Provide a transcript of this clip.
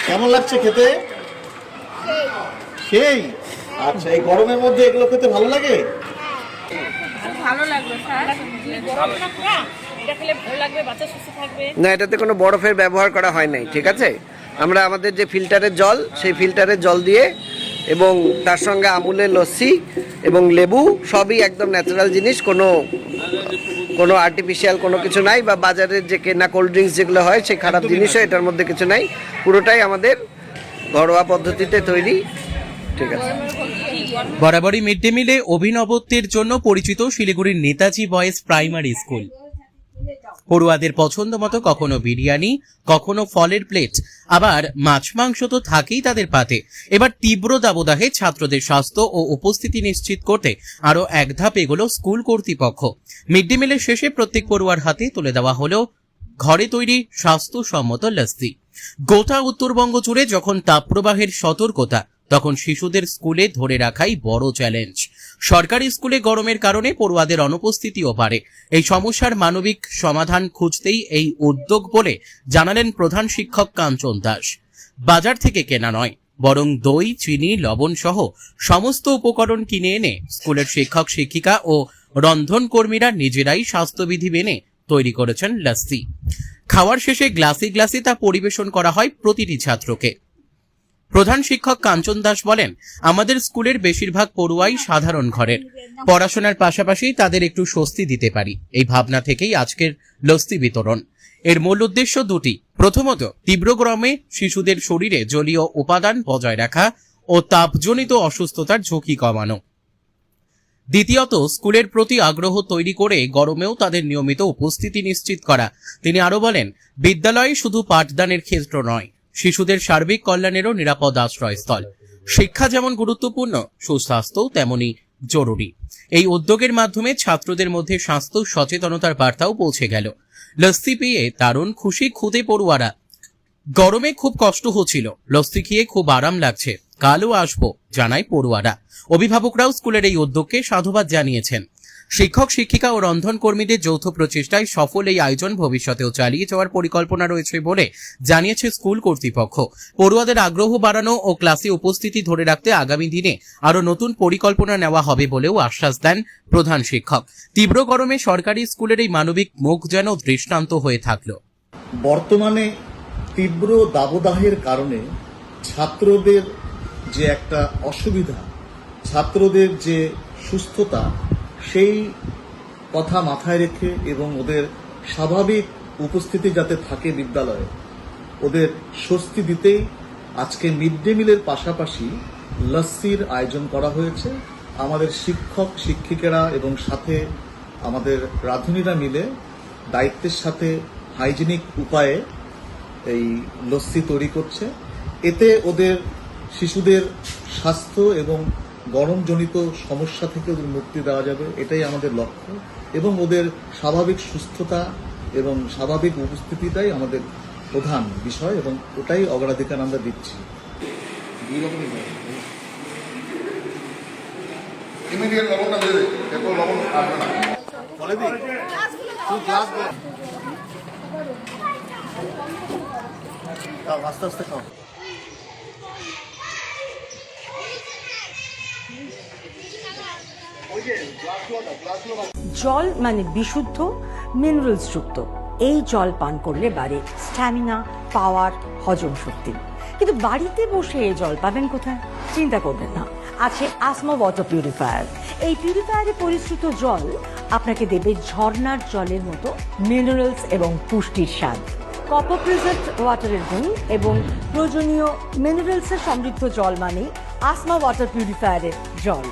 কেমন লাগছে খেতে? সেই। আচ্ছা, এই গরমের মধ্যে এগুলো খেতে ভালো লাগে? ভালো লাগলো স্যার। এটা খেলে ভালো লাগবে, বাচ্চা সুস্থ থাকবে। না, এটাতে কোনো বরফের ব্যবহার করা হয় নাই, ঠিক আছে? আমরা আমাদের যে ফিল্টারের জল, সেই ফিল্টারের জল দিয়ে এবং তার সঙ্গে আমুলের লস্যি এবং লেবু, সবই একদম ন্যাচারাল জিনিস, কোনো আর্টিফিশিয়াল কোনো কিছু নাই, বা বাজারের যে কেনা কোল্ড ড্রিঙ্কস যেগুলো হয় সেই খারাপ জিনিসও এটার মধ্যে কিছু নাই। পুরোটাই আমাদের ঘরোয়া পদ্ধতিতে তৈরি, ঠিক আছে? বরাবরই মিড ডে মিলে অভিনবত্বের জন্য পরিচিত শিলিগুড়ির নেতাজি বয়েজ প্রাইমারি স্কুল। পড়ুয়াদের পছন্দ মতো কখনো বিরিয়ানি, কখনো ফলের প্লেট, আবার মাছ মাংস তো থাকেই তাদের পাতে। এবার তীব্র দাবদাহে ছাত্রদের স্বাস্থ্য ও উপস্থিতি নিশ্চিত করতে আরো এক ধাপ এগোলো স্কুল কর্তৃপক্ষ। মিড ডে মিলের শেষে প্রত্যেক পড়ুয়ার হাতে তুলে দেওয়া হলো ঘরে তৈরি স্বাস্থ্যসম্মত লস্যি। গোটা উত্তরবঙ্গ জুড়ে যখন তাপপ্রবাহের সতর্কতা, তখন শিশুদের স্কুলে ধরে রাখাই বড় চ্যালেঞ্জ। সরকারি স্কুলে গরমের কারণে পড়ুয়াদের অনুপস্থিতিও বাড়ে। এই সমস্যার মানবিক সমাধান খুঁজতেই এই উদ্যোগ বলে জানালেন প্রধান শিক্ষক কাঞ্চন দাস। বাজার থেকে কেনা নয়, বরং দই, চিনি, লবণ সহ সমস্ত উপকরণ কিনে এনে স্কুলের শিক্ষক শিক্ষিকা ও রন্ধন কর্মীরা নিজেরাই স্বাস্থ্যবিধি মেনে তৈরি করেছেন লস্যি। খাওয়ার শেষে গ্লাসে গ্লাসে তা পরিবেশন করা হয় প্রতিটি ছাত্রকে। প্রধান শিক্ষক কাঞ্চন দাস বলেন, আমাদের স্কুলের বেশিরভাগ পড়ুয়াই সাধারণ ঘরের, পড়াশোনার পাশাপাশি তাদের একটু স্বস্তি দিতে পারি, এই ভাবনা থেকেই আজকের লস্যি বিতরণ। এর মূল উদ্দেশ্য দুটি। প্রথমত, তীব্র গরমে শিশুদের শরীরে জলীয় উপাদান বজায় রাখা ও তাপজনিত অসুস্থতার ঝুঁকি কমানো। দ্বিতীয়ত, স্কুলের প্রতি আগ্রহ তৈরি করে গরমেও তাদের নিয়মিত উপস্থিতি নিশ্চিত করা। তিনি আরো বলেন, বিদ্যালয় শুধু পাঠদানের ক্ষেত্র নয়, শিশুদের সার্বিক কল্যাণেরও নিরাপদ আশ্রয়স্থল। শিক্ষা যেমন গুরুত্বপূর্ণ, সুস্বাস্থ্যও তেমনি জরুরি। এই উদ্যোগের মাধ্যমে ছাত্রদের মধ্যে স্বাস্থ্য সচেতনতার বার্তাও পৌঁছে গেল। লস্যি পেয়ে দারুণ খুশি খুদে পড়ুয়ারা। গরমে খুব কষ্ট হচ্ছিল, লস্যি খেয়ে খুব আরাম লাগছে, কালও আসবো, জানায় পড়ুয়ারা। অভিভাবকরাও স্কুলের এই উদ্যোগকে সাধুবাদ জানিয়েছেন। শিক্ষক শিক্ষিকা ও রন্ধন কর্মীদের যৌথ প্রচেষ্টায় সফল এই আয়োজন ভবিষ্যতেও চালিয়ে যাওয়ার পরিকল্পনা রয়েছে বলে জানিয়েছে স্কুল কর্তৃপক্ষ। পড়ুয়াদের আগ্রহ বাড়ানো ও ক্লাসে উপস্থিতি ধরে রাখতে আগামী দিনে আরো নতুন পরিকল্পনা নেওয়া হবে বলেও আশ্বাস দেন প্রধান শিক্ষক। তীব্র গরমে সরকারি স্কুলের এই মানবিক মুখ যেন দৃষ্টান্ত হয়ে থাকল। বর্তমানে তীব্র দাবদাহের কারণে ছাত্রদের যে একটা অসুবিধা, ছাত্রদের যে সুস্থতা, সেই কথা মাথায় রেখে এবং ওদের স্বাভাবিক উপস্থিতি যাতে থাকে বিদ্যালয়ে, ওদের স্বস্তি দিতেই আজকে মিড ডে মিলের পাশাপাশি লস্যির আয়োজন করা হয়েছে। আমাদের শিক্ষক শিক্ষিকারা এবং সাথে আমাদের রাঁধুনিরা মিলে দায়িত্বের সাথে হাইজেনিক উপায়ে এই লস্যি তৈরি করছে। এতে ওদের শিশুদের স্বাস্থ্য এবং গরমজনিত সমস্যা থেকে ওদের মুক্তি দেওয়া যাবে, এটাই আমাদের লক্ষ্য। এবং ওদের স্বাভাবিক সুস্থতা এবং স্বাভাবিক উপস্থিতিটাই আমাদের প্রধান বিষয়, এবং ওটাই অগ্রাধিকার আমরা দিচ্ছি। আস্তে আস্তে খাও। জল মানে বিশুদ্ধ, মিনারেলস যুক্ত। এই জল পান করলে বাড়ে স্ট্যামিনা, পাওয়ার, হজম শক্তি। কিন্তু বাড়িতে বসে এই জল পাবেন কোথায়? চিন্তা করবেন না, আছে আসমা ওয়াটার পিউরিফায়ার। এই পিউরিফায়ারে পরিশ্রুত জল আপনাকে দেবে ঝর্ণার জলের মতো মিনারেলস এবং পুষ্টির স্বাদ। কপার প্রিজার্ভড ওয়াটারের গুণ এবং প্রয়োজনীয় মিনারেলসে সমৃদ্ধ জল মানেই আসমা ওয়াটার পিউরিফায়ারের জল।